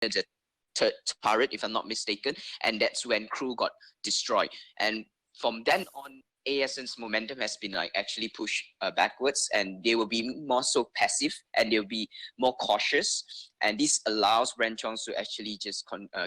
the third turret, if I'm not mistaken, and that's when crew got destroyed. And from then on, ASN's momentum has been like actually pushed backwards, and they will be more so passive and they'll be more cautious. And this allows Brenchong to actually just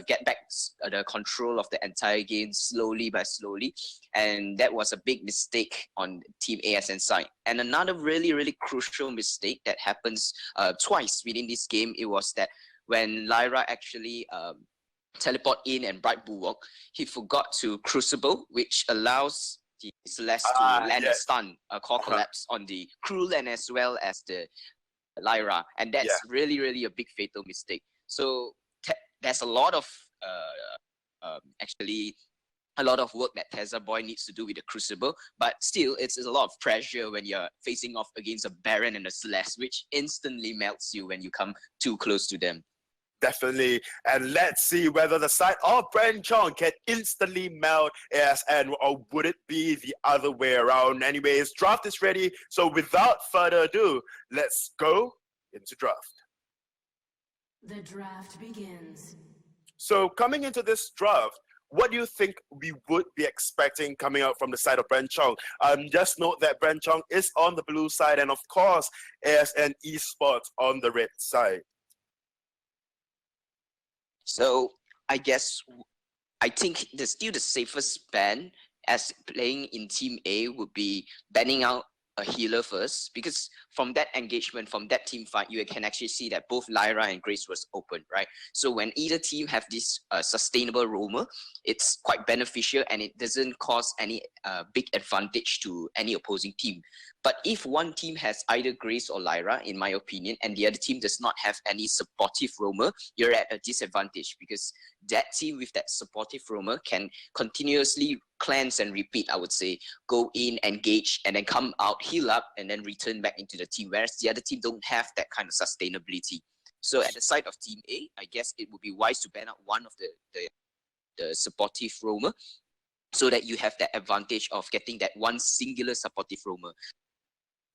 get back the control of the entire game slowly by slowly. And that was a big mistake on Team ASN side. And another really, really crucial mistake that happens twice within this game, it was that when Lyra actually teleport in and Bright Bulwark, he forgot to Crucible, which allows the Celeste to land a stun, a core collapse on the crew land as well as the Lyra, and that's really, really a big fatal mistake. So there's a lot of actually a lot of work that Tezza Boy needs to do with the Crucible, but still it's a lot of pressure when you're facing off against a Baron and a Celeste, which instantly melts you when you come too close to them. Definitely. And let's see whether the side of Bren Chong can instantly melt ASN, or would it be the other way around? Anyways, draft is ready. So without further ado, let's go into draft. The draft begins. So coming into this draft, what do you think we would be expecting coming out from the side of Bren Chong? Just note that Bren Chong is on the blue side, and of course, ASN Esports on the red side. So I think still the safest ban as playing in Team A would be banning out a healer first, because from that engagement, from that team fight, you can actually see that both Lyra and Grace was open, right? So when either team have this sustainable roamer, it's quite beneficial and it doesn't cause any big advantage to any opposing team. But if one team has either Grace or Lyra, in my opinion, and the other team does not have any supportive roamer, you're at a disadvantage, because that team with that supportive roamer can continuously cleanse and repeat, I would say, go in, engage, and then come out, heal up, and then return back into the team, whereas the other team don't have that kind of sustainability. So at the side of Team A, I guess it would be wise to ban out one of the supportive roamer, so that you have that advantage of getting that one singular supportive roamer.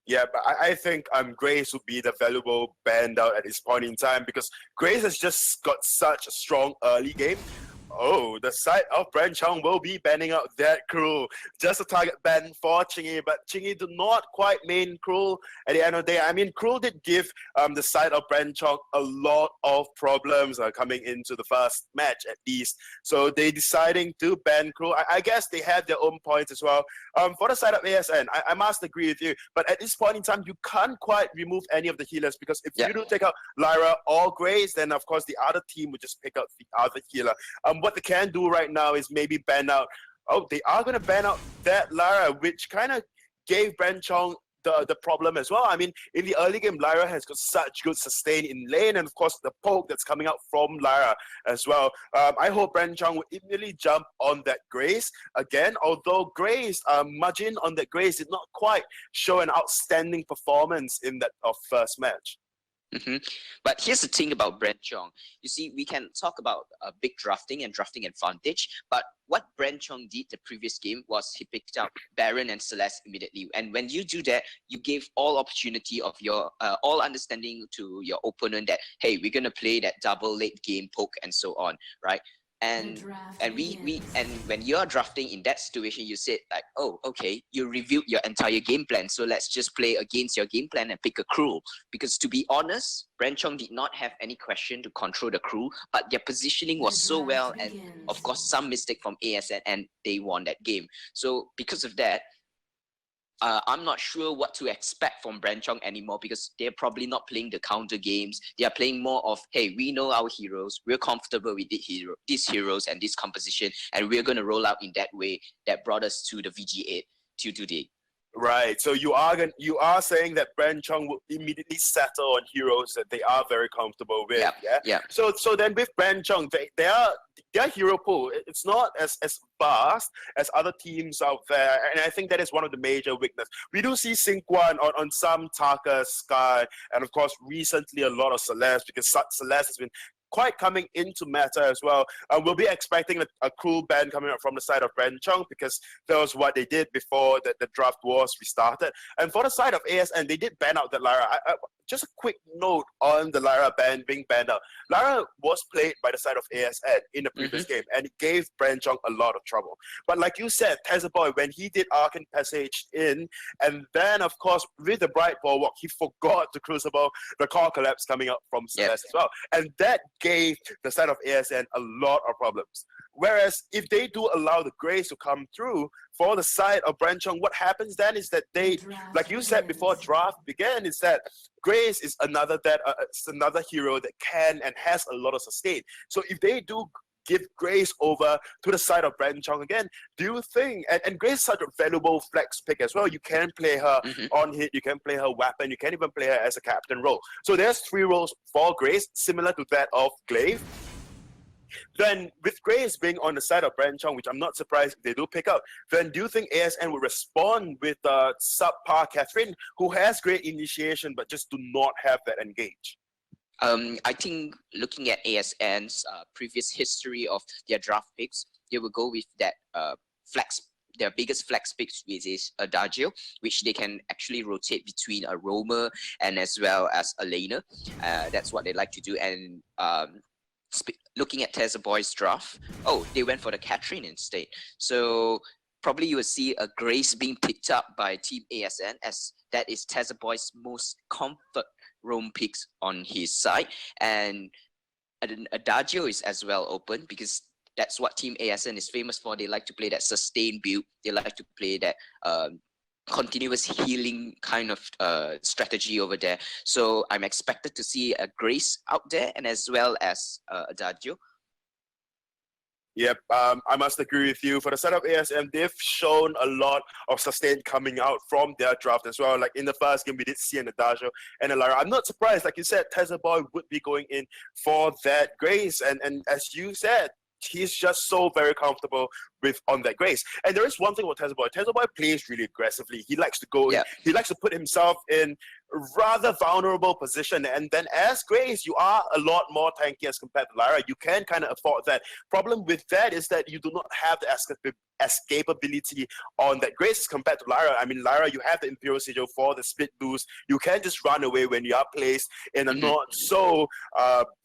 Yeah, but I think Grace would be the valuable band out at this point in time, because Grace has just got such a strong early game. Oh, the side of Brenchong will be banning out that crew. Just a target ban for Chingy, but Chingy do not quite main crew at the end of the day. I mean, crew did give the side of Brenchong a lot of problems coming into the first match at least. So they deciding to ban crew. I guess they had their own points as well. For the side of ASN, I must agree with you. But at this point in time, you can't quite remove any of the healers, because if you do take out Lyra or Grace, then of course the other team would just pick out the other healer. What they can do right now is maybe ban out. Oh, they are going to ban out that Lyra, which kind of gave Brenchong the problem as well. I mean, in the early game, Lyra has got such good sustain in lane, and of course the poke that's coming out from Lyra as well. I hope Brenchong will immediately jump on that Grace again, although Grace, Majin on that Grace did not quite show an outstanding performance in that first match. But here's the thing about Brenchong. You see, we can talk about big drafting and drafting advantage, but what Brenchong did the previous game was he picked up Baron and Celeste immediately. And when you do that, you gave all opportunity of your all understanding to your opponent that, hey, we're gonna play that double late game poke and so on, right? And when you're drafting in that situation, you said like, oh, okay, you reviewed your entire game plan, so let's just play against your game plan and pick a crew. Because to be honest, Brenchong did not have any question to control the crew, but their positioning was so well, and of course some mistake from ASN, and they won that game. So because of that, I'm not sure what to expect from Brenchong anymore, because they're probably not playing the counter games. They are playing more of, hey, we know our heroes, we're comfortable with these heroes and this composition, and we're going to roll out in that way that brought us to the VG8 to today. Right. So you are saying that Brenchong will immediately settle on heroes that they are very comfortable with. Yeah. So then with Brenchong, their hero pool, it's not as vast as other teams out there, and I think that is one of the major weaknesses. We do see Synquan on some Taka, Sky, and of course recently a lot of Celeste, because Celeste has been quite coming into meta as well. We'll be expecting a cool ban coming up from the side of Brenchong, because that was what they did before the draft was restarted. And for the side of ASN, they did ban out that Lyra. just a quick note on the Lyra being banned out. Lyra was played by the side of ASN in the previous game, and it gave Bren Chong a lot of trouble. But like you said, Boy, when he did Arcane Passage in, and then of course with the Bright Bulwark, he forgot to Crucible, the core collapse coming up from Celeste as well. And that gave the side of ASN a lot of problems. Whereas if they do allow the Grace to come through for the side of Brenchong, what happens then is that they, like you said before draft began, is that Grace is another hero that can and has a lot of sustain. So if they do give Grace over to the side of Brenchong again, do you think, and Grace is such a valuable flex pick as well, you can play her on hit, you can play her weapon, you can even play her as a captain role. So there's 3 roles for Grace, similar to that of Glaive. Then with Grace being on the side of Brenchong, which I'm not surprised if they do pick up, then do you think ASN will respond with subpar Catherine, who has great initiation but just do not have that engage? I think looking at ASN's previous history of their draft picks, they will go with that their biggest flex picks, which is Adagio, which they can actually rotate between a roamer and as well as a laner. That's what they like to do. And looking at Tessa Boy's draft, they went for the Catherine instead. So probably you will see a Grace being picked up by Team ASN, as that is Tessa Boy's most comfort roam picks on his side. And Adagio is as well open because that's what Team ASN is famous for. They like to play that sustained build. They like to play that continuous healing kind of strategy over there. So I'm expected to see a Grace out there and as well as Adagio. Yep, I must agree with you. For the setup ASM, they've shown a lot of sustain coming out from their draft as well. Like in the first game, we did see an Adagio and a Lyra. I'm not surprised, like you said, Tessa Boy would be going in for that Grace. And as you said, he's just so very comfortable on that Grace. And there is one thing about Tessa Boy. Tessa Boy plays really aggressively. He likes to go in. He likes to put himself in rather vulnerable position, and then as Grace you are a lot more tanky as compared to Lyra. You can kind of afford that. Problem with that is that you do not have the escapability on that Grace as compared to Lyra. I mean, Lyra, you have the Imperial Sigil for the split boost. You can just run away when you are placed in a not so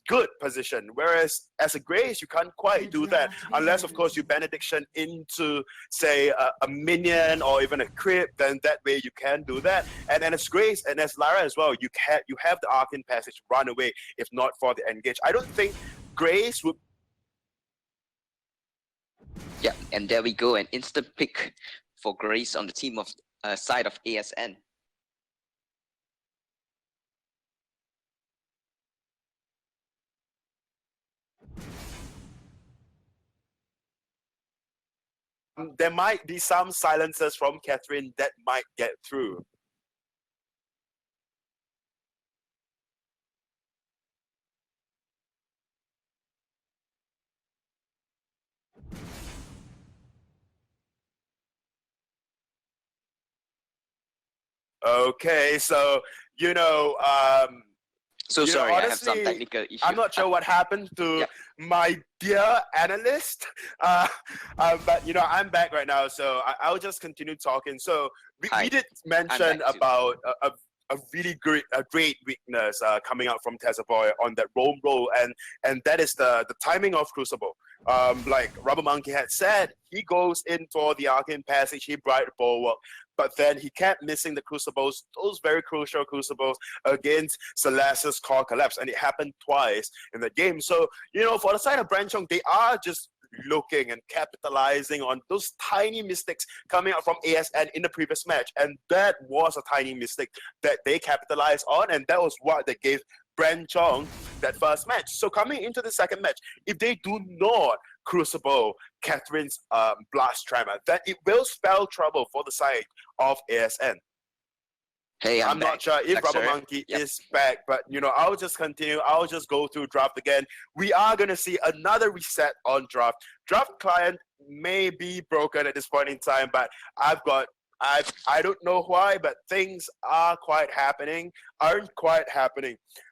good position, whereas as a Grace you can't quite do that unless of course you benediction into say a minion or even a crypt. Then that way you can do that. And then as Grace and as Lyra as well, you have the Arcane Passage, run away if not for the engage. I don't think Grace would. Yeah, and there we go, an instant pick for Grace on the team of side of ASN. There might be some silences from Catherine that might get through. Okay, so sorry, honestly, I have some technical issues. I'm not sure what happened to my dear analyst, but I'm back right now, so I'll just continue talking. So we did mention about a really great weakness coming out from Tessa Boy on that roam role, and that is the timing of Crucible. Like Rubber Monkey had said, he goes in for the Arcane Passage, he Bright Bulwark, but then he kept missing the Crucibles, those very crucial Crucibles against Celeste's core collapse, and it happened twice in the game. So, for the side of Brenchong, they are just looking and capitalizing on those tiny mistakes coming out from ASN in the previous match, and that was a tiny mistake that they capitalized on, and that was what they gave Bren Chong that first match. So coming into the second match, if they do not crucible Catherine's blast tremor, then it will spell trouble for the side of ASN. Hey, I'm not sure if Rubber Monkey is back, but I'll just continue. I'll just go through draft again. We are gonna see another reset on draft. Draft client may be broken at this point in time, but I don't know why, but things aren't quite happening.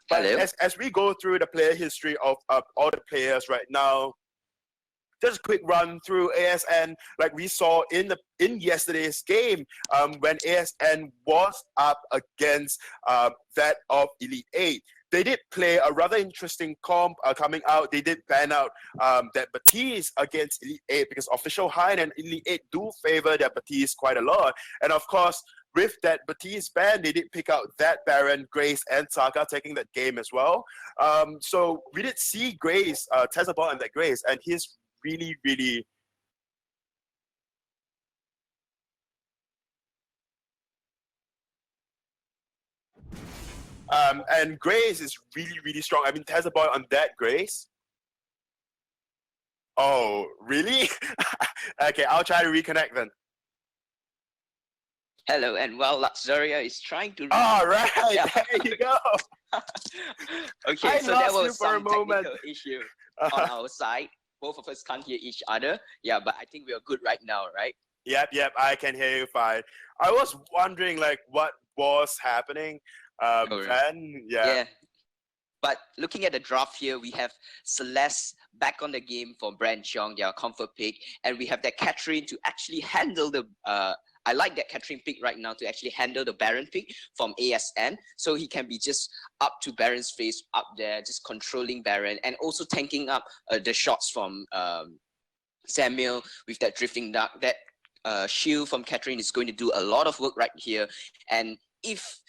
But as we go through the player history of all the players right now, just a quick run through ASN, like we saw in yesterday's game, when ASN was up against that of Elite 8. They did play a rather interesting comp coming out. They did ban out that Batiste against Elite 8 because official Hein and Elite 8 do favor their Batiste quite a lot. And of course, with that Batiste ban, they did pick out that Baron, Grace, and Saga taking that game as well. So we did see Grace, Tezabot and that Grace, and he's really, really... and Grace is really, really strong. I mean, Tezabot on that Grace. Oh, really? Okay, I'll try to reconnect then. Hello, and while Luxuria is trying to... All right, Yeah. there you go. Okay, I so there lost you was for a some moment. technical issue on our side. Both of us can't hear each other. Yeah, but I think we are good right now, right? Yep, I can hear you fine. I was wondering, like, what was happening then. Yeah. But looking at the draft here, we have Celeste back on the game for Bren Chong, their comfort pick, and we have that Catherine to actually handle the... I like that Catherine pick right now to actually handle the Baron pick from ASN, so he can be just up to Baron's face up there, just controlling Baron, and also tanking up the shots from Samuel with that drifting dark. That shield from Catherine is going to do a lot of work right here, and if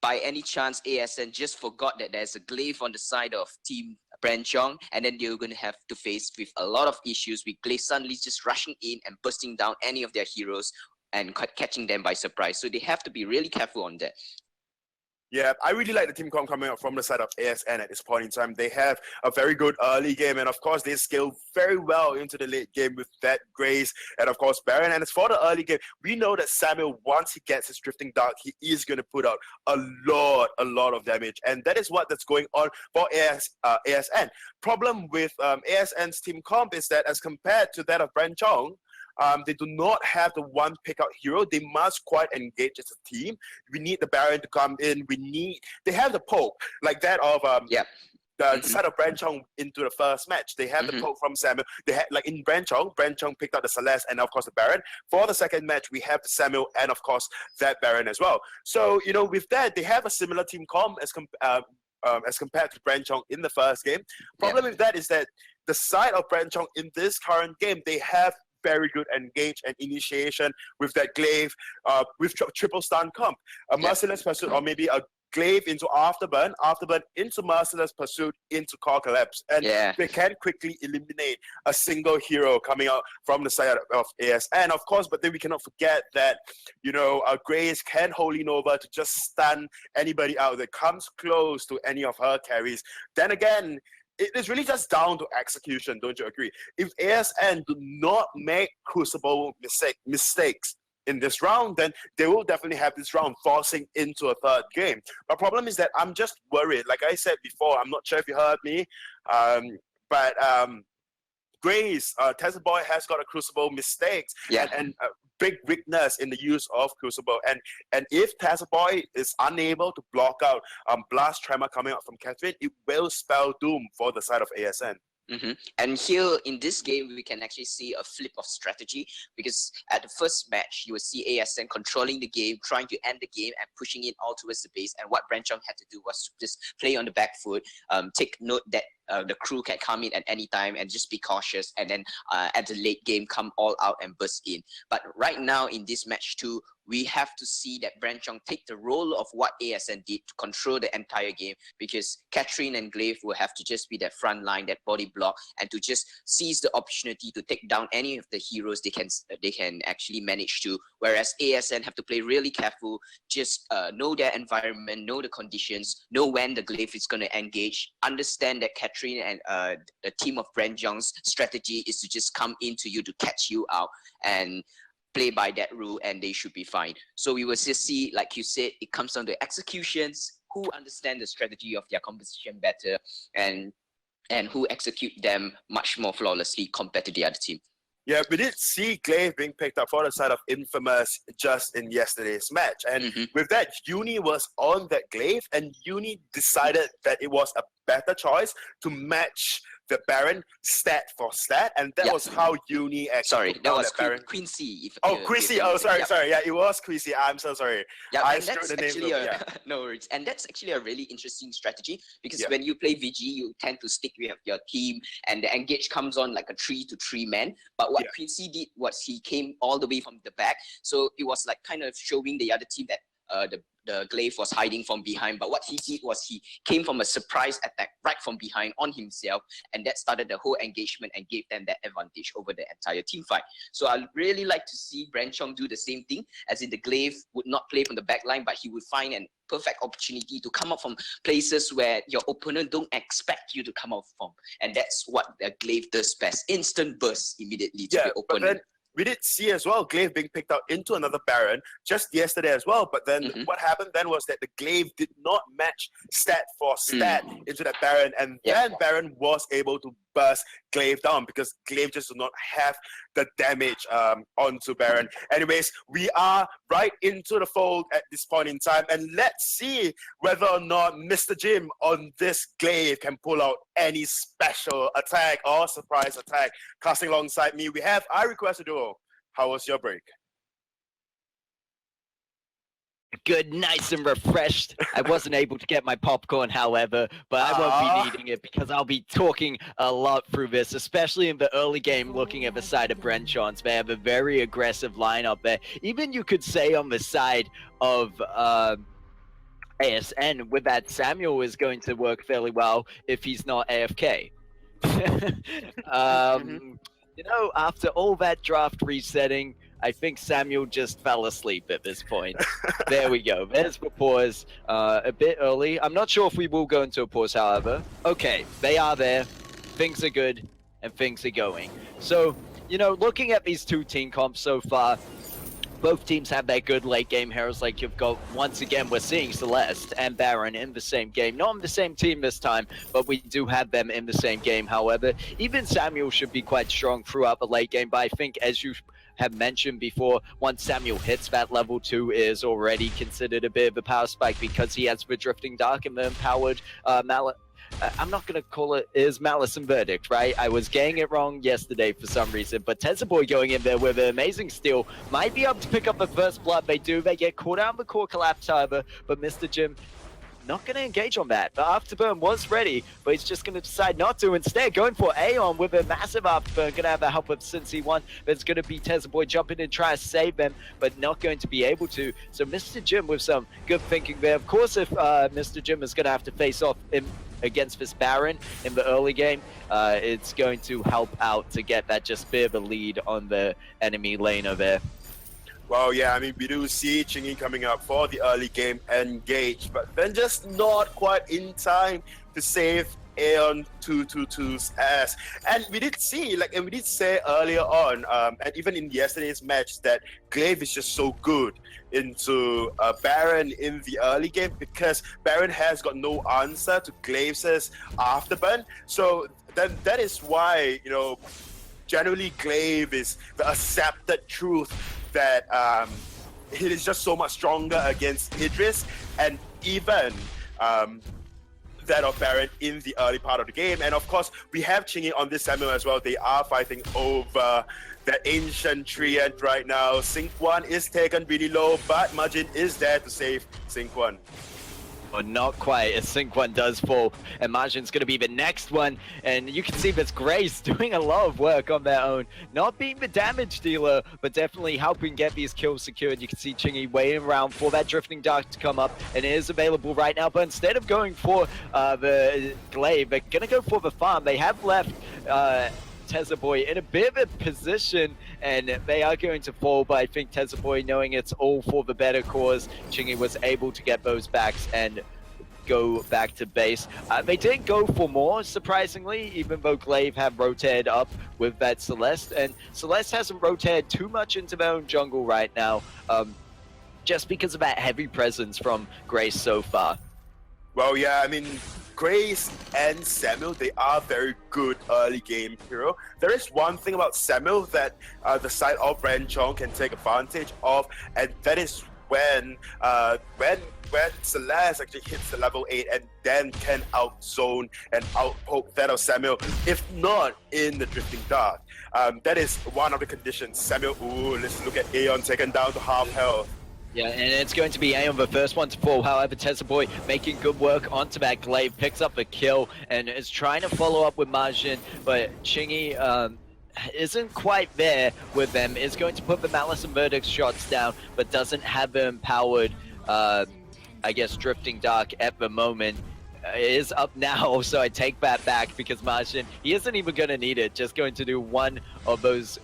by any chance ASN just forgot that there's a glaive on the side of Team Brenchong, and then they're going to have to face with a lot of issues with glaive suddenly just rushing in and bursting down any of their heroes and catching them by surprise. So they have to be really careful on that. Yeah, I really like the team comp coming up from the side of ASN at this point in time. They have a very good early game, and of course, they scale very well into the late game with that Grace and of course Baron. And as for the early game, we know that Samuel, once he gets his Drifting Dark, he is going to put out a lot of damage, and that is that's going on for ASN. Problem with ASN's team comp is that as compared to that of Brenchong, they do not have the one pick-out hero. They must quite engage as a team. We need the Baron to come in. They have the poke, like that of the side of Brenchong into the first match. They have the poke from Samuel. They had, like in Brenchong picked out the Celeste and of course the Baron. For the second match, we have the Samuel and of course that Baron as well. So, with that, they have a similar team comp as compared to Brenchong in the first game. Problem with that is that the side of Brenchong in this current game, they have very good engage and initiation with that glaive, with triple stun comp, a merciless pursuit, or maybe a glaive into afterburn into merciless pursuit into core collapse, and they can quickly eliminate a single hero coming out from the side of ASN, of course. But then we cannot forget that Grace can Holy Nova to just stun anybody out that comes close to any of her carries. Then again, it is really just down to execution, don't you agree? If ASN do not make crucible mistakes in this round, then they will definitely have this round forcing into a third game. But problem is that I'm just worried. Like I said before, I'm not sure if you heard me, but Grace, Tessa Boy has got a crucible mistakes and a big weakness in the use of crucible. And if Tessa Boy is unable to block out blast tremor coming out from Catherine, it will spell doom for the side of ASN. And here in this game, we can actually see a flip of strategy, because at the first match, you will see ASN controlling the game, trying to end the game and pushing it all towards the base. And what Brenchong had to do was to just play on the back foot, take note that the crew can come in at any time and just be cautious, and then at the late game come all out and burst in. But right now in this match too, we have to see that Brenchong take the role of what ASN did to control the entire game, because Catherine and Glaive will have to just be that front line, that body block, and to just seize the opportunity to take down any of the heroes they can actually manage to. Whereas ASN have to play really careful, just know their environment, know the conditions, know when the Glaive is going to engage, understand that Catherine and the team of Brenchong's strategy is to just come into you to catch you out and play by that rule, and they should be fine. So we will just see, like you said, it comes down to executions, who understand the strategy of their composition better, and who execute them much more flawlessly compared to the other team. Yeah, we did see Glaive being picked up for the side of Infamous just in yesterday's match. And with that, Uni was on that Glaive, and Uni decided that it was a better choice to match the Baron stat for stat, and that was how Uni actually Sorry, took that down was Baron. Quincy. Quincy. Oh, sorry. Yeah, it was Quincy. I'm so sorry. Yeah, I and screwed that's the names actually over. no worries. And that's actually a really interesting strategy because Yeah. when you play VG, you tend to stick with your team, and the engage comes on like a 3-to-3 man. But what Quincy did was he came all the way from the back, so it was like kind of showing the other team that the Glaive was hiding from behind. But what he did was he came from a surprise attack right from behind on himself, and that started the whole engagement and gave them that advantage over the entire team fight. So I really like to see Brenchong do the same thing, as in the Glaive would not play from the back line, but he would find an perfect opportunity to come up from places where your opponent don't expect you to come out from. And that's what the Glaive does best. Instant burst immediately to the opponent. We did see as well Glaive being picked out into another Baron just yesterday as well. But then what happened then was that the Glaive did not match stat for stat into that Baron. And then Baron was able to burst Glaive down because Glaive just did not have the damage onto Baron. Anyways, we are right into the fold at this point in time. And let's see whether or not Mr. Jim on this Glaive can pull out any special attack or surprise attack. Casting alongside me, we have I Request a Duo. How was your break? Good, nice and refreshed. I wasn't able to get my popcorn, however, but I won't be needing it because I'll be talking a lot through this, especially in the early game, looking at the side of Brenchong. They have a very aggressive lineup there. Even you could say on the side of ASN, with that Samuel is going to work fairly well if he's not AFK. You know, after all that draft resetting, I think Samuel just fell asleep at this point. There we go. There's the pause. A bit early. I'm not sure if we will go into a pause, however. Okay, they are there. Things are good, and things are going. So, you know, looking at these two team comps so far, both teams have their good late game heroes. Like you've got, once again, we're seeing Celeste and Baron in the same game. Not on the same team this time, but we do have them in the same game. However, even Samuel should be quite strong throughout the late game. But I think, as you have mentioned before, once Samuel hits that level 2 is already considered a bit of a power spike because he has the Drifting Dark and the empowered I'm not going to call it is Malice and Verdict, right? I was getting it wrong yesterday for some reason, but Boy going in there with an amazing steal might be able to pick up the first blood. They do. They get caught out in the core collapse, however, but Mr. Jim not going to engage on that. The afterburn was ready, but he's just going to decide not to. Instead, going for Aeon with a massive afterburn. Going to have the help of Cincy 1. There's going to be Boy jumping in and try to save them, but not going to be able to. So Mr. Jim with some good thinking there. Of course, if Mr. Jim is going to have to face off against this Baron in the early game, it's going to help out to get that just bit of a lead on the enemy laner there. Well, yeah, I mean, we do see Chingy coming up for the early game engage, but then just not quite in time to save Aeon 222's ass. And we did see, and we did say earlier on, and even in yesterday's match, that Glaive is just so good into Baron in the early game because Baron has got no answer to Glaive's afterburn. So then that is why, you know, generally Glaive is the accepted truth that it is just so much stronger against Idris, and even that of Baron in the early part of the game. And of course, we have Chingy on this Samuel as well. They are fighting over the Ancient Treant right now. Sync 1 is taken really low, but Majin is there to save Sync 1. But not quite, as Sync 1 does fall, and Majin's going to be the next one, and you can see this Grace doing a lot of work on their own, not being the damage dealer, but definitely helping get these kills secured. You can see Chingy waiting around for that Drifting Dark to come up, and it is available right now, but instead of going for the Glaive, they're going to go for the farm. They have left Boy in a bit of a position, and they are going to fall, but I think Boy, knowing it's all for the better cause, Chingy was able to get those backs and go back to base. They didn't go for more, surprisingly, even though Glaive have rotated up with that Celeste, and Celeste hasn't rotated too much into their own jungle right now, just because of that heavy presence from Grace so far. Well, yeah, I mean, Grace and Samuel, they are very good early game hero. There is one thing about Samuel that the side of Bren Chong can take advantage of, and that is when Celeste actually hits the level 8 and then can outzone and outpoke that of Samuel, if not in the Drifting Dark. That is one of the conditions. Samuel, let's look at Aeon taken down to half health. Yeah, and it's going to be Aeon, the first one to fall. However, Boy making good work onto that glaive, picks up a kill, and is trying to follow up with Majin, but Chingy isn't quite there with them. Is going to put the Malice and Verdict shots down, but doesn't have the empowered, I guess, Drifting Dark at the moment. It is up now, so I take that back because Majin, he isn't even going to need it. Just going to do one of those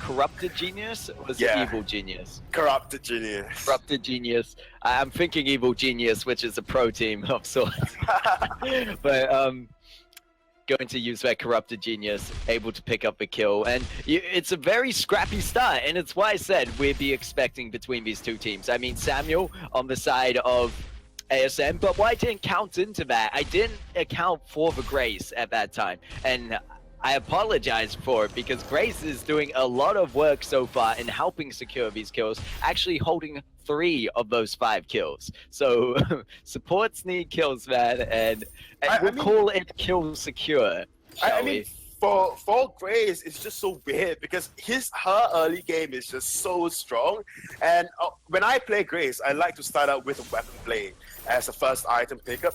Corrupted Genius? Or was it Evil Genius? Corrupted Genius. Corrupted Genius. I'm thinking Evil Genius, which is a pro team of sorts. But going to use that Corrupted Genius, able to pick up the kill. And it's a very scrappy start, and it's why I said we'd be expecting between these two teams. I mean, Samuel on the side of ASN, but what I didn't count into that, I didn't account for the Grace at that time. And I apologize for it because Grace is doing a lot of work so far in helping secure these kills, actually holding 3 of those 5 kills. So supports need kills, man, and we'll call it kill secure. I mean, for Grace, it's just so weird because her early game is just so strong. And when I play Grace, I like to start out with a weapon blade as a first item pickup,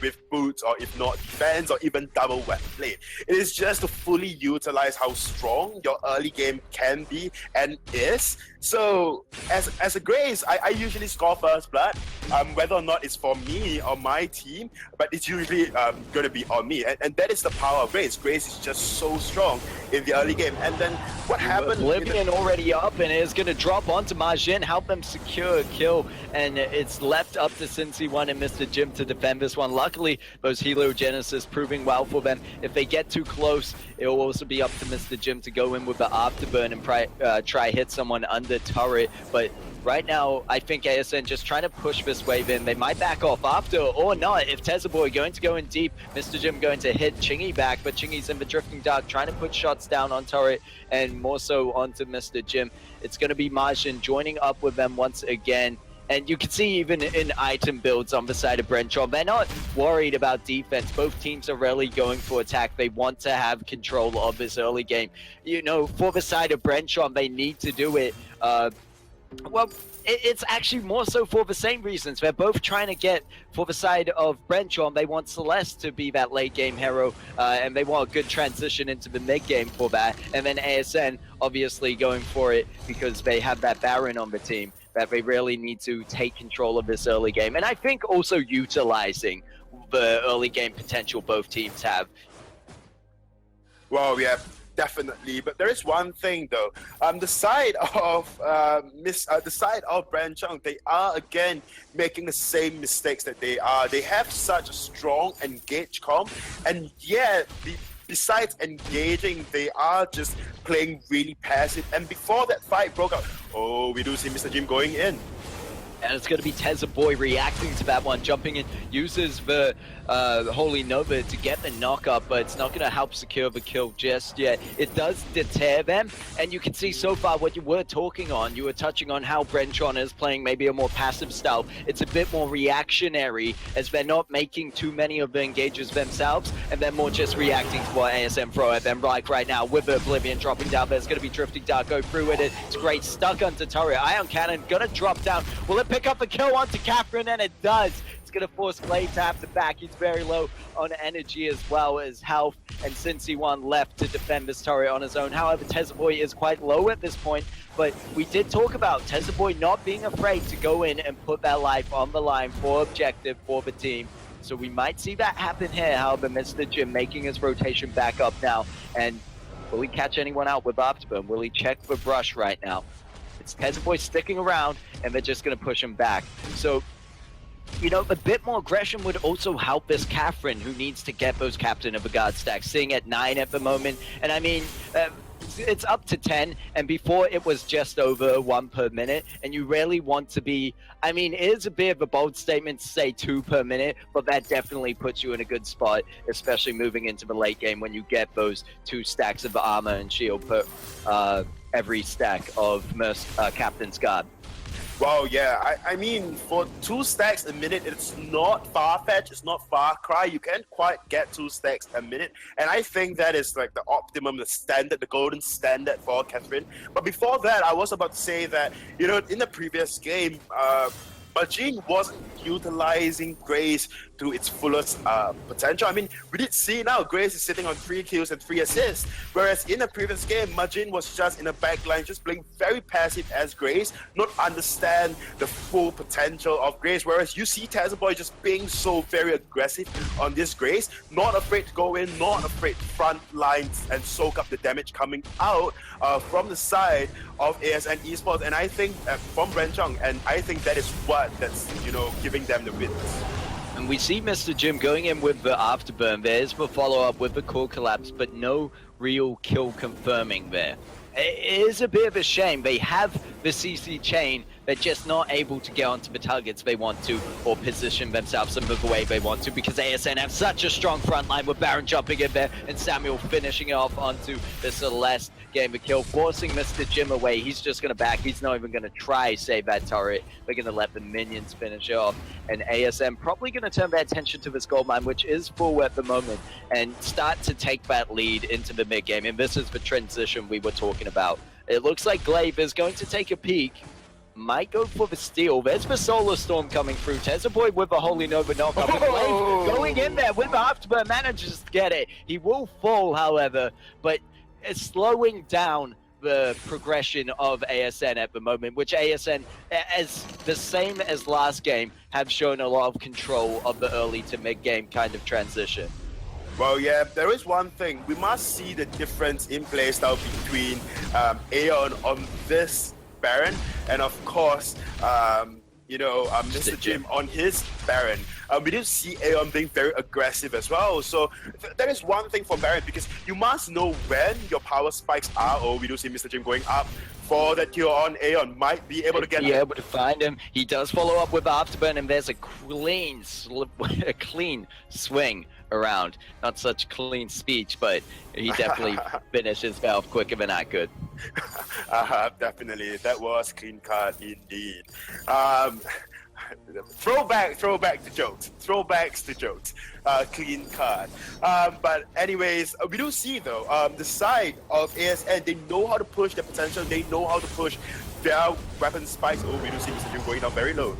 with boots or if not defense or even double weapon blade. It is just to fully utilize how strong your early game can be and is. So as a Grace, I usually score first blood, whether or not it's for me or my team, but it's usually going to be on me. And that is the power of Grace. Grace is just so strong in the early game. And then what happened? Oblivion already up and is going to drop onto Majin, help them secure a kill. And it's left up to Cincy 1 and Mr. Jim to defend this one. Luckily, those Heliogenesis proving well for them. If they get too close, it will also be up to Mr. Jim to go in with the afterburn and try hit someone under turret. But right now, I think ASN just trying to push this wave in. They might back off after or not. If Boy going to go in deep, Mr. Jim going to hit Chingy back, but Chingy's in the Drifting Dark, trying to put shots down on turret and more so onto Mr. Jim. It's going to be Majin joining up with them once again. And you can see even in item builds on the side of Brenchong, they're not worried about defense. Both teams are really going for attack. They want to have control of this early game. You know, for the side of Brenchong, they need to do it. Well, it's actually more so for the same reasons. They're both trying to get, for the side of Brenchong, they want Celeste to be that late game hero, and they want a good transition into the mid game for that. And then ASN, obviously going for it because they have that Baron on the team, that they really need to take control of this early game. And I think also utilizing the early game potential both teams have. Well, yeah, definitely. But there is one thing though. The side of the side of Brenchong, they are again making the same mistakes that they are. They have such a strong engage comp, and yet besides engaging, they are just playing really passive. And before that fight broke out, we do see Mr. Jim going in. And it's going to be Boy reacting to that one, jumping in, uses the Holy Nova to get the knock-up, but it's not going to help secure the kill just yet. It does deter them, and you can see so far what you were talking on. You were touching on how Brenchon is playing maybe a more passive style. It's a bit more reactionary, as they're not making too many of the engages themselves, and they're more just reacting to what ASM throw at them. Like right now, with the Oblivion dropping down, there's going to be Drifting Dark, go through with it. It's great, stuck onto turret. Ion Cannon going to drop down. Will it pick up the kill onto Catherine? And it does. It's going to force Glaive to have to back. He's very low on energy as well as health, and Cincy 1 left to defend this turret on his own. However, Boy is quite low at this point, but we did talk about Boy not being afraid to go in and put that life on the line for objective for the team. So we might see that happen here. However, Mr. Jim making his rotation back up now, and will he catch anyone out with Afterburn? Will he check for brush right now? It's Boy sticking around, and they're just going to push him back. So, you know, a bit more aggression would also help this Catherine, who needs to get those Captain of the God stacks, sitting at 9 at the moment. And I mean, it's up to 10, and before it was just over 1 per minute, and you really want to be, I mean, it is a bit of a bold statement to say 2 per minute, but that definitely puts you in a good spot, especially moving into the late game when you get those 2 stacks of armor and shield per every stack of Captain's Guard. Well, yeah, I mean, for 2 stacks a minute, it's not far-fetched, it's not far cry. You can't quite get 2 stacks a minute. And I think that is like the optimum, the standard, the golden standard for Catherine. But before that, I was about to say that, you know, in the previous game, Majin wasn't utilizing Grace to its fullest potential. I mean, we did see now Grace is sitting on 3 kills and 3 assists, whereas in the previous game, Majin was just in the back line, just playing very passive as Grace, not understand the full potential of Grace, whereas you see Boy just being so very aggressive on this Grace, not afraid to go in, not afraid to front lines and soak up the damage coming out from the side of ASN Esports, and I think from Brenchong, and I think that is that's, you know, giving them the wins. And we see Mr. Jim going in with the afterburn. There's the follow-up with the core collapse, but no real kill confirming there. It is a bit of a shame. They have the CC chain, they're just not able to get onto the targets they want to or position themselves in the way they want to, because ASN have such a strong front line with Baron jumping in there and Samuel finishing it off onto the Celeste, getting the kill, forcing Mr. Jim away. He's just going to back. He's not even going to try save that turret. They're going to let the minions finish it off. And ASN probably going to turn their attention to this gold mine, which is full at the moment, and start to take that lead into the mid game. And this is the transition we were talking about. It looks like Glaive is going to take a peek. Might go for the steal. There's the Solar Storm coming through. Boy with the Holy Nova knockup. Glaive going in there with the afterburn, manages to get it. He will fall, however, but it's slowing down the progression of ASN at the moment, which ASN, as the same as last game, have shown a lot of control of the early to mid game kind of transition. Well, yeah, there is one thing. We must see the difference in playstyle between Aeon on this Baron and, of course, you know, Mr. Jim on his Baron. We did see Aeon being very aggressive as well. So that is one thing for Baron, because you must know when your power spikes are. Oh, we do see Mr. Jim going up for that kill on Aeon. Might be able to get able to find him. He does follow up with afterburn, and there's a clean swing around. Not such clean speech, but he definitely finishes valve quicker than I could. Definitely, that was clean card indeed. Throwback to jokes. Throwbacks to jokes. Clean card. But anyways, we do see though, the side of ASN, they know how to push their potential. They know how to push their weapon spikes. Oh, we do see Mr. Jim going down very low.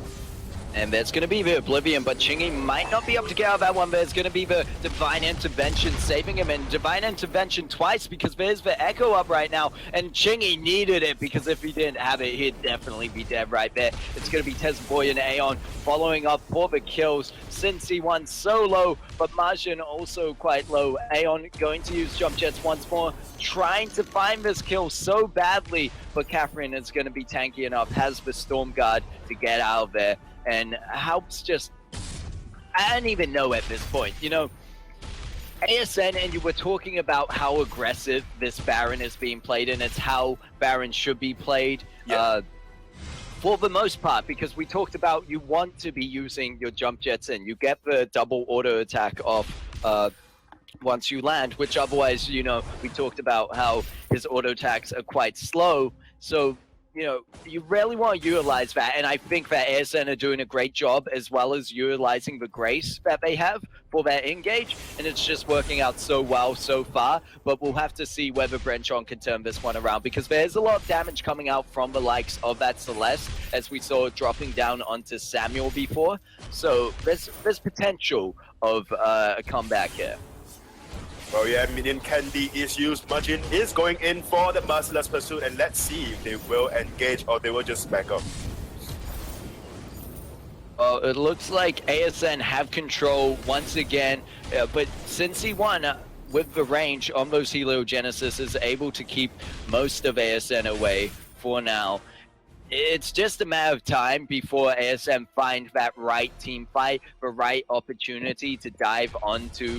And there's going to be the Oblivion, but Chingy might not be able to get out of that one. There's going to be the Divine Intervention saving him, and Divine Intervention twice, because there's the Echo up right now, and Chingy needed it, because if he didn't have it, he'd definitely be dead right there. It's going to be Boy and Aeon following up for the kills, since he won so low, but Martian also quite low. Aeon going to use jump jets once more, trying to find this kill so badly, but Catherine is going to be tanky enough, has the Storm Guard to get out of there. And helps just, I don't even know at this point, you know, ASN, and you were talking about how aggressive this Baron is being played, and it's how Baron should be played, for the most part, because we talked about you want to be using your jump jets and you get the double auto attack off once you land, which otherwise, you know, we talked about how his auto attacks are quite slow, so you know, you really want to utilize that, and I think that ASN are doing a great job, as well as utilizing the grace that they have for their engage, and it's just working out so well so far, but we'll have to see whether Brenchong can turn this one around, because there's a lot of damage coming out from the likes of that Celeste, as we saw dropping down onto Samuel before, so there's potential of a comeback here. Well, yeah, Minion Candy is used. Majin is going in for the Merciless Pursuit, and let's see if they will engage or they will just back up. Well, it looks like ASN have control once again, but since he won with the range on those Heliogenesis, is able to keep most of ASN away for now. It's just a matter of time before ASN find that right team fight, the right opportunity to dive onto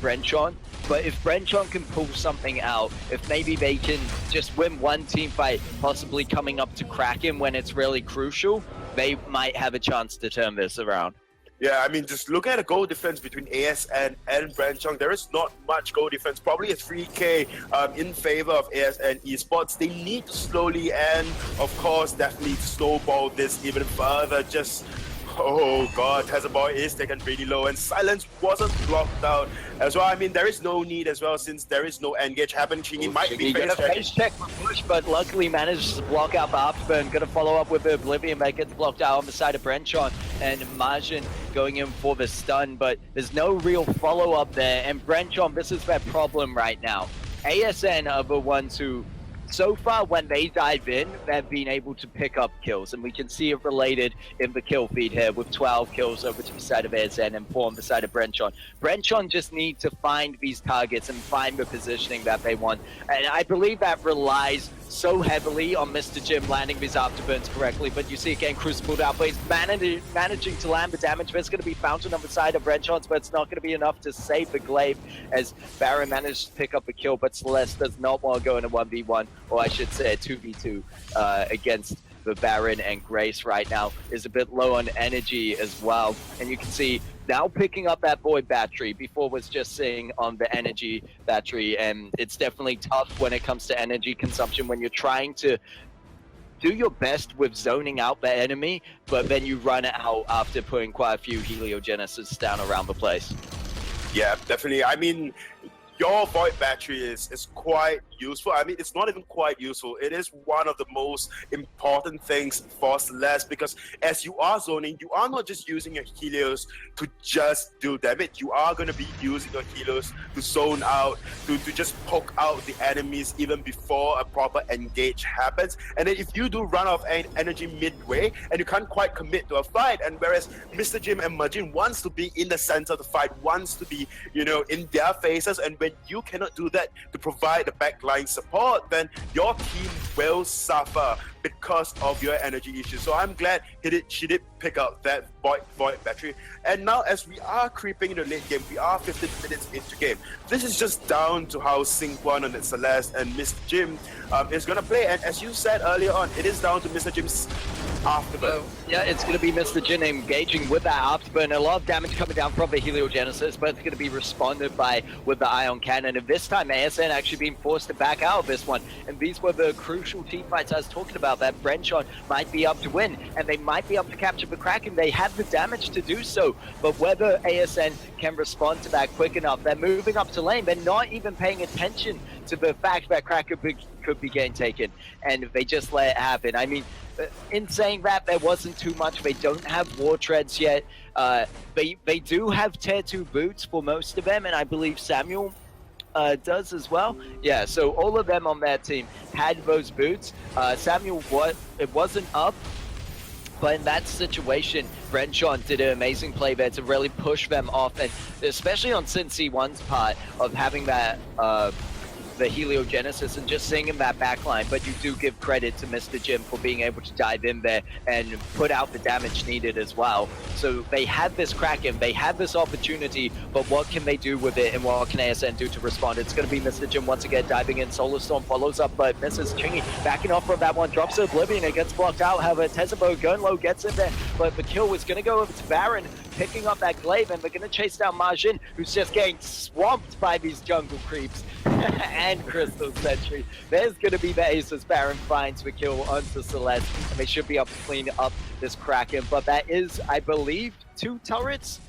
Brenchong. But if Brenchong can pull something out, if maybe they can just win one team fight, possibly coming up to Kraken when it's really crucial, they might have a chance to turn this around. Yeah, I mean, just look at the goal difference between ASN and Brenchong. There is not much goal difference, probably a 3K in favor of ASN Esports. They need to slowly and, of course, definitely snowball this even further. Just, oh God, Boy is taken really low, and Silence wasn't blocked out as well. I mean, there is no need as well, since there is no engage happening. Chingy might be face check for push, but luckily managed to block out the Afterburn. Gonna follow up with the Oblivion, but gets blocked out on the side of Brenchong, and Margin going in for the stun, but there's no real follow-up there. And Brenchong, this is their problem right now. ASN are the ones who, so far, when they dive in, they've been able to pick up kills, and we can see it related in the kill feed here with 12 kills over to the side of ASN and 4 on the side of Brenchong. Brenchong just need to find these targets and find the positioning that they want, and I believe that relies so heavily on Mr. Jim landing these afterburns correctly, but you see again Crucible outplays, managing to land the damage. There's going to be Fountain on the side of Brenchong, but it's not going to be enough to save the glaive as Baron managed to pick up a kill, but Celeste does not want to go in a 1v1, or I should say a 2v2 against the Baron, and Grace right now is a bit low on energy as well. And you can see now picking up that Void battery, before was just sitting on the energy battery, and it's definitely tough when it comes to energy consumption when you're trying to do your best with zoning out the enemy, but then you run out after putting quite a few heliogenesis down around the place. Yeah, definitely. I mean, your Void battery is quite useful. I mean, it's not even quite useful. It is one of the most important things for Celeste, because as you are zoning, you are not just using your Helios to just do damage. You are going to be using your Helios to zone out, to just poke out the enemies even before a proper engage happens. And then if you do run out of energy midway and you can't quite commit to a fight, and whereas Mr. Jim and Majin wants to be in the center of the fight, wants to be, you know, in their faces, and when you cannot do that to provide the backline support, then your team will suffer because of your energy issues. So I'm glad she did pick up that void battery. And now as we are creeping into late game, we are 15 minutes into game. This is just down to how Sync1 and Celeste and Mr. Jim is going to play. And as you said earlier on, it is down to Mr. Jim's afterburn. Yeah, it's going to be Mr. Jin engaging with that afterburn. A lot of damage coming down from the heliogenesis, but it's going to be responded by with the ion cannon. And this time ASN actually being forced to back out of this one. And these were the crucial team fights I was talking about, that Brenchong might be up to win, and they might be able to capture the Kraken. They have the damage to do so, but whether ASN can respond to that quick enough, they're moving up to lane. They're not even paying attention to the fact that Kraken could be getting taken, and they just let it happen. I mean, in saying that, there wasn't too much. They don't have war treads yet. They do have tier 2 boots for most of them, and I believe Samuel does as well. Yeah, so all of them on that team had those boots. Samuel, it wasn't up, but in that situation, Brenchong did an amazing play there to really push them off, and especially on C1's part of having that the heliogenesis and just seeing in that backline. But you do give credit to Mr. Jim for being able to dive in there and put out the damage needed as well. So they had this Kraken, they had this opportunity, but what can they do with it, and what can ASN do to respond? It's going to be Mr. Jim once again diving in. Solar Storm follows up, but misses. Chingy backing off from that one, drops to Oblivion, it gets blocked out. However, Tezabo going low gets in there, but the kill was going to go over to Baron, picking up that glaive, and they're going to chase down Majin, who's just getting swamped by these jungle creeps and Crystal Sentry. There's going to be the ace as Baron finds the kill onto Celeste, and they should be able to clean up this Kraken. But that is, I believe, 2 turrets?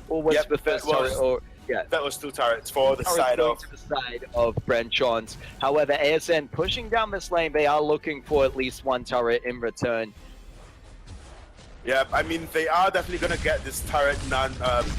Or was the first turret? Or yeah, that was 2 turrets for the side of Brenchong's. However, ASN pushing down this lane, they are looking for at least 1 turret in return. Yeah, I mean, they are definitely going to get this turret, none.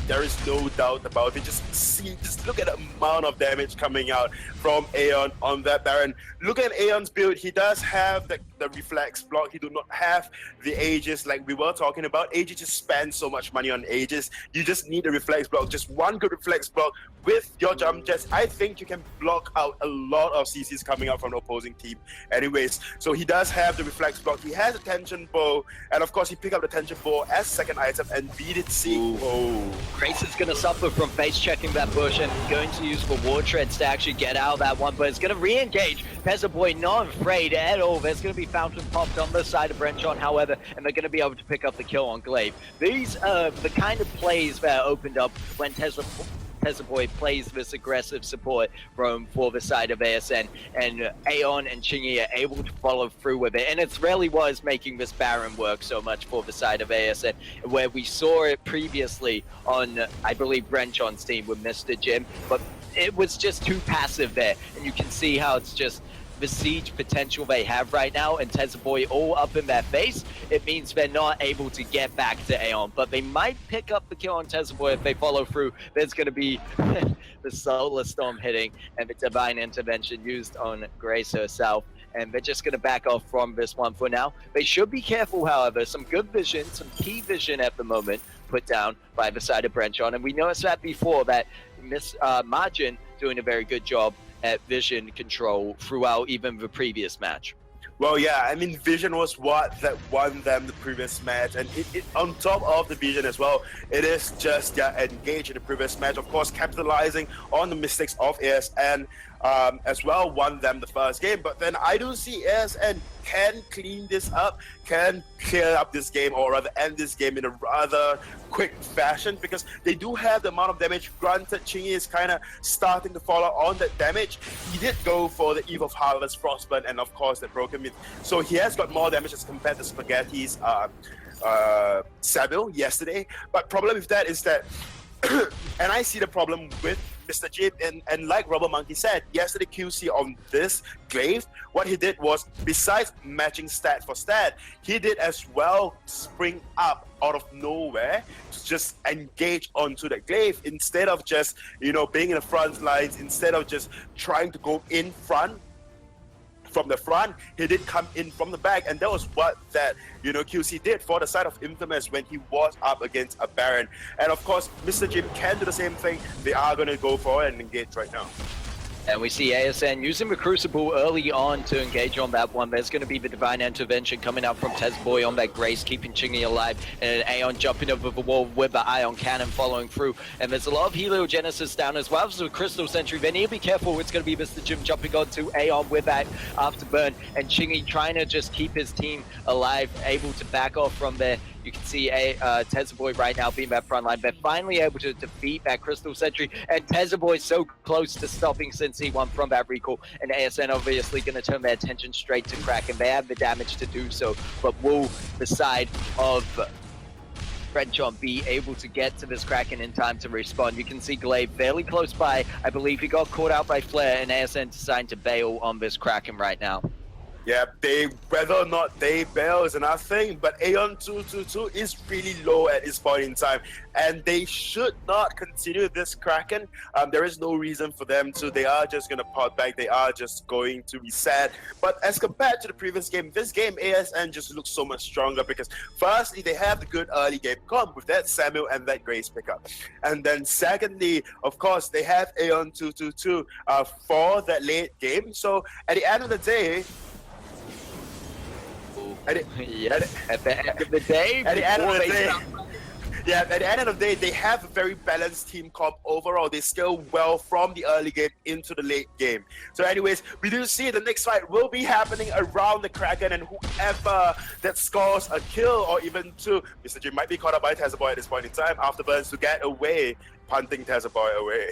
There is no doubt about it. Just look at the amount of damage coming out from Aeon on that Baron. Look at Aeon's build. He does have the reflex block. He do not have the Aegis like we were talking about. Aegis just spends so much money on Aegis. You just need a reflex block. Just one good reflex block with your jump jets. I think you can block out a lot of CCs coming out from the opposing team anyways. So he does have the reflex block. He has a tension bow, and of course he picked up the tension bow as second item and beat it. Grace is going to suffer from face checking that bush and going to use the war treads to actually get out of that one, but it's going to re-engage. Pezza Boy not afraid at all. There's going to be fountain popped on the side of Brenchong, however, and they're going to be able to pick up the kill on Glaive. These are the kind of plays that opened up when Tesla Boy plays this aggressive support from for the side of ASN, and Aeon and Chingy are able to follow through with it. And it really was making this Baron work so much for the side of ASN, where we saw it previously on, I believe, Brenchon's team with Mr. Jim, but it was just too passive there. And you can see how it's just the siege potential they have right now, and Boy all up in their face. It means they're not able to get back to Aeon, but they might pick up the kill on Boy if they follow through. There's going to be the Solar Storm hitting and the Divine Intervention used on Grace herself, and they're just going to back off from this one for now. They should be careful, however. Some good vision, some key vision at the moment put down by the side of Brenchon, and we noticed that before, that Miss Margin doing a very good job at vision control throughout even the previous match. Well, yeah, I mean, vision was what that won them the previous match, and it on top of the vision as well, it is just engaged in the previous match. Of course, capitalizing on the mistakes of ASN as well won them the first game. But then I do see ASN can clean this up, can clear up this game, or rather end this game in a rather quick fashion, because they do have the amount of damage. Granted, Chingy is kind of starting to follow on that damage. He did go for the Eve of Harvest, Frostburn, and of course the Broken Myth. So he has got more damage as compared to Spaghetti's Samuel yesterday. But problem with that is that, and I see the problem with Mr. Jim, and like Rubber Monkey said, yesterday QC on this Glaive, what he did was, besides matching stat for stat, he did as well spring up out of nowhere to just engage onto the Glaive, instead of just, you know, being in the front lines, instead of just trying to go in front. From the front, he did come in from the back, and that was what that, you know, QC did for the side of Infamous when he was up against a Baron. And of course, Mr. Jim can do the same thing. They are going to go for it and engage right now. And we see ASN using the Crucible early on to engage on that one. There's going to be the Divine Intervention coming out from Boy on that Grace, keeping Chingy alive, and Aeon jumping over the wall with the Ion Cannon following through. And there's a lot of Heliogenesis down as well. So Crystal Sentry, they need to be careful. It's going to be Mr. Jim jumping onto Aeon with that Afterburn, and Chingy trying to just keep his team alive, able to back off from there. You can see Boy right now being that front line. They're finally able to defeat that Crystal Sentry, and Boy so close to stopping since he won from that recall. And ASN obviously going to turn their attention straight to Kraken. They have the damage to do so, but will the side of Brenchong be able to get to this Kraken in time to respawn? You can see Glaive fairly close by. I believe he got caught out by Flare, and ASN decided to bail on this Kraken right now. Yeah, whether or not they bail is another thing, but Aeon 222 is really low at this point in time, and they should not continue this Kraken. There is no reason for them to. They are just going to pot back. They are just going to be sad. But as compared to the previous game, this game ASN just looks so much stronger, because firstly, they have the good early game come with that Samuel and that Grace pickup. And then secondly, of course, they have Aeon 222 for that late game. So at the end of the day, at the end of the day, they have a very balanced team comp overall. They scale well from the early game into the late game. So anyways, we do see the next fight will be happening around the Kraken, and whoever that scores a kill or even two, Mr. Jim might be caught up by Boy at this point in time, Afterburns to get away, punting Boy away.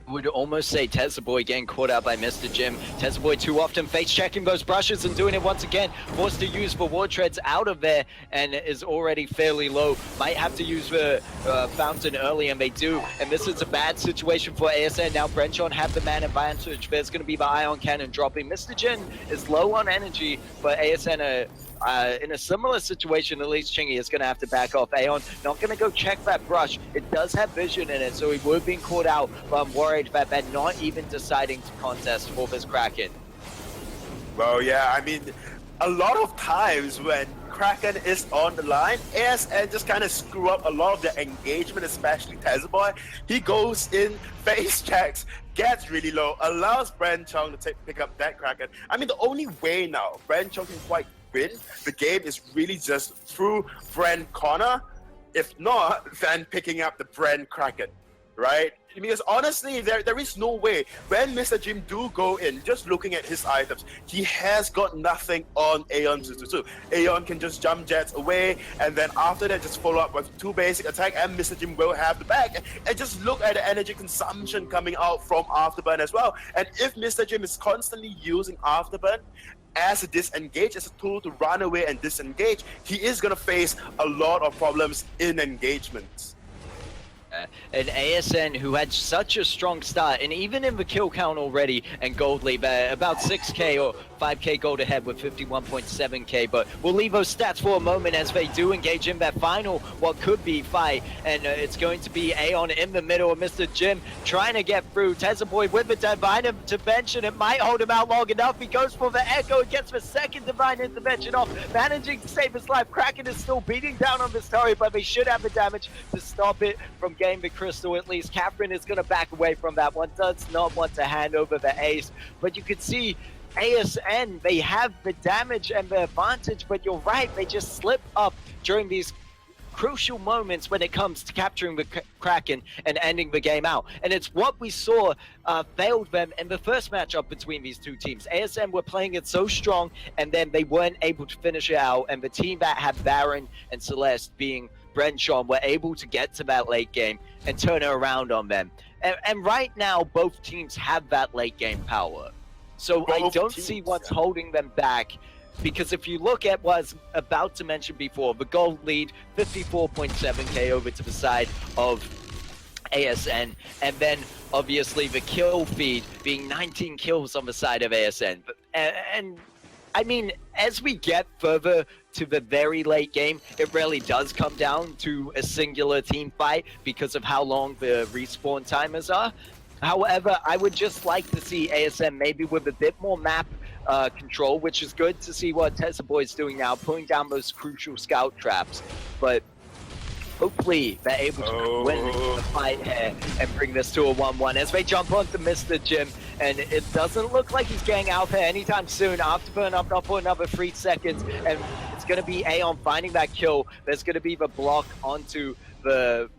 Would almost say Boy getting caught out by Mr. Jim. Boy too often face checking those brushes and doing it once again. Forced to use the ward treads out of there and is already fairly low. Might have to use the fountain early, and they do. And this is a bad situation for ASN. Now Brenchong have the man advantage. There's going to be the Ion Cannon dropping. Mr. Jin is low on energy, but ASN are in a similar situation. At least Chingy is going to have to back off. Aeon not going to go check that brush. It does have vision in it, so he would be caught out, but I'm worried that they're not even deciding to contest for this Kraken. Well, yeah, I mean, a lot of times when Kraken is on the line, ASN just kind of screw up a lot of their engagement, especially Boy. He goes in, face checks, gets really low, allows Bren Chong to pick up that Kraken. I mean, the only way now Bren Chong can quite win the game is really just through Bren Corner. If not, then picking up the Bren Kraken. right? Because honestly, there is no way when Mr. Jim do go in, just looking at his items, he has got nothing on Aeon 222. Aeon can just jump jets away, and then after that just follow up with 2 basic attack, and Mr. Jim will have the back. And just look at the energy consumption coming out from Afterburn as well. And if Mr. Jim is constantly using Afterburn as a disengage, as a tool to run away and disengage, he is going to face a lot of problems in engagements. An ASN who had such a strong start, and even in the kill count already, and gold lead about 6k or 5k gold ahead with 51.7k, but we'll leave those stats for a moment as they do engage in that final, what could be fight, and it's going to be Aeon in the middle of Mr. Jim trying to get through. Boy with the divine intervention, it might hold him out long enough. He goes for the echo, it gets the second divine intervention off, managing to save his life. Kraken is still beating down on this turret, but they should have the damage to stop it from getting the crystal at least. Catherine is going to back away from that one, does not want to hand over the ace, but you can see ASN, they have the damage and the advantage, but you're right, they just slip up during these crucial moments when it comes to capturing the Kraken and ending the game out. And it's what we saw failed them in the first matchup between these two teams. ASN were playing it so strong, and then they weren't able to finish it out, and the team that had Baron and Celeste, being Bren Chong, were able to get to that late game and turn it around on them. And right now, both teams have that late game power. So I don't see what's holding them back, because if you look at what I was about to mention before, the gold lead, 54.7k over to the side of ASN, and then obviously the kill feed being 19 kills on the side of ASN. And I mean, as we get further to the very late game, it really does come down to a singular team fight because of how long the respawn timers are. However, I would just like to see ASN maybe with a bit more map control, which is good to see what Boy is doing now, pulling down those crucial scout traps. But hopefully they're able to win the fight here and bring this to a 1-1 as they jump onto Mr. Jim. And it doesn't look like he's getting out here anytime soon. Afterburn up for another 3 seconds, and it's going to be Aeon finding that kill. There's going to be the block onto the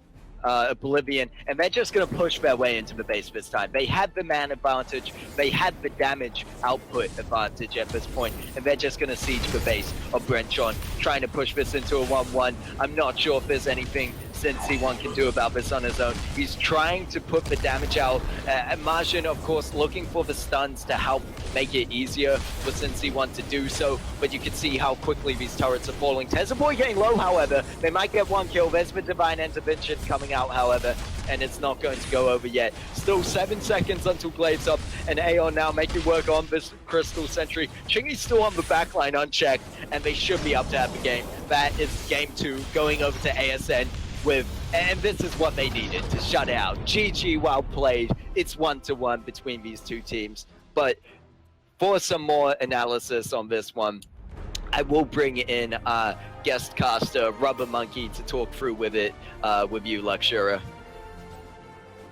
Oblivion, and they're just going to push their way into the base this time. They had the man advantage, they had the damage output advantage at this point, and they're just going to siege the base of Brenchong, trying to push this into a 1-1. I'm not sure if there's anything C1 can do about this on his own. He's trying to put the damage out. Margin, of course, looking for the stuns to help make it easier for C1 to do so, but you can see how quickly these turrets are falling. Boy getting low, however. They might get 1 kill. There's the divine intervention coming out, however, and it's not going to go over yet. Still 7 seconds until Blades up, and Aeon now making work on this Crystal Sentry. Chingy's still on the backline unchecked, and they should be up to have the game. That is game 2, going over to ASN. And this is what they needed to shut it out. GG, well played. It's 1-1 between these two teams. But for some more analysis on this one, I will bring in guest caster Rubber Monkey to talk through with it with you, Luxura.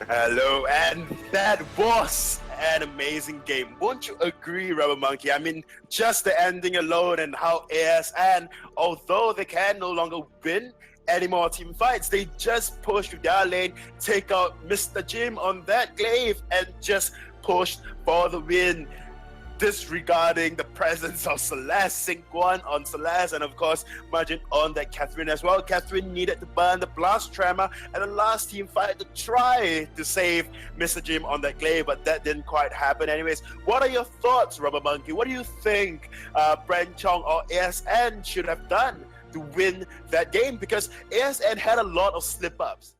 Hello, and that was an amazing game. Won't you agree, Rubber Monkey? I mean, just the ending alone and how ASN, although they can no longer win any more team fights, they just push to their lane, take out Mr. Jim on that glaive, and just push for the win, disregarding the presence of Celeste, Sync1 on Celeste, and of course Margin on that Catherine as well. Catherine needed to burn the Blast Tremor and the last team fight to try to save Mr. Jim on that glaive, but that didn't quite happen anyways. What are your thoughts, Rubber Monkey? What do you think Bren Chong or ASN should have done to win that game? Because ASN had a lot of slip-ups.